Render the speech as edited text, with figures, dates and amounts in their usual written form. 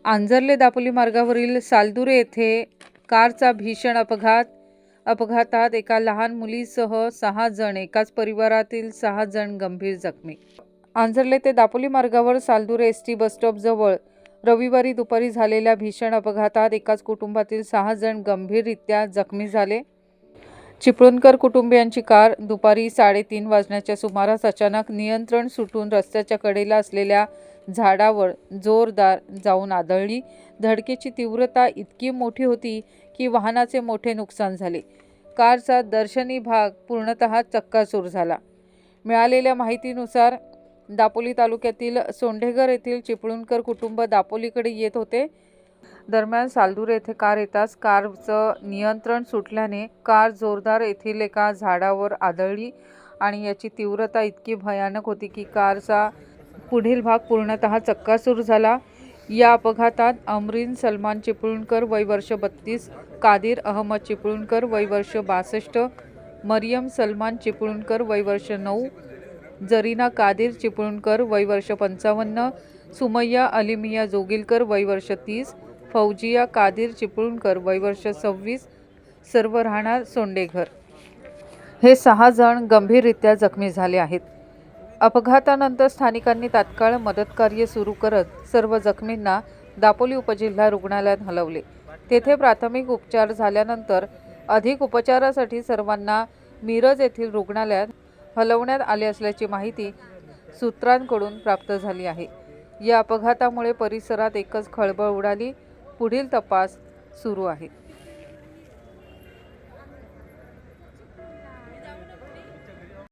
आंजर्ले दापोली मार्गावरील सालदुरे येथे कारचा भीषण अपघातात एका लहान मुलीसह 6 जण, एकाच परिवारातील 6 जण गंभीर जखमी। आंजर्ले ते दापोली मार्गावर सालदुरे एसटी बसस्टॉप जवळ रविवारी दुपारी झालेल्या भीषण अपघातात एकाच कुटुंबातील 6 जण गंभीररित्या जखमी झाले। चिपळूणकर कुटुंबियांची कार दुपारी 3:30 वाजण्याच्या सुमारास अचानक नियंत्रण सुटून रस्त्याच्या कडेला असलेल्या झाडावर जोरदार जाऊन आदळली। धडकेची तीव्रता इतकी मोठी होती की वाहनाचे मोठे नुकसान झाले। कारचा दर्शनी भाग पूर्णतः चक्काचूर झाला। मिळालेल्या माहितीनुसार दापोली तालुक्यातील सोंडेघर येथील चिपळूणकर कुटुंब दापोलीकडे येत होते। दरम्यान सालदुरे येथे कार येताच कारचं नियंत्रण सुटल्याने कार जोरदार येथील एका झाडावर आदळली आणि याची तीव्रता इतकी भयानक होती की कारचा पुढील भाग पूर्णतः चक्काचूर झाला। या अपघातात अमरीन सलमान चिपळूणकर वय वर्ष 32, कादिर अहमद चिपळूणकर वय वर्ष 62, मरियम सलमान चिपळूणकर वय वर्ष 9, जरीना कादिर चिपळूणकर वय वर्ष 55, सुमय्या अलिमिया जोगिलकर वय वर्ष 30, फौजिया कादिर चिपळूणकर वय वर्ष 26, सर्व राहणार सोंडेघर। हे 6 जण गंभीररित्या जखमी झाले आहेत। अपघातानंतर स्थानिकांनी तात्काळ मदतकार्य सुरू करत सर्व जखमींना दापोली उपजिल्हा रुग्णालयात हलवले। तेथे प्राथमिक उपचार झाल्यानंतर अधिक उपचारासाठी सर्वांना मिरज येथील रुग्णालयात हलवण्यात आले असल्याची माहिती सूत्रांकडून प्राप्त झाली आहे। या अपघातामुळे परिसरात एकच खळबळ उडाली। पुढील तपास सुरू आहे।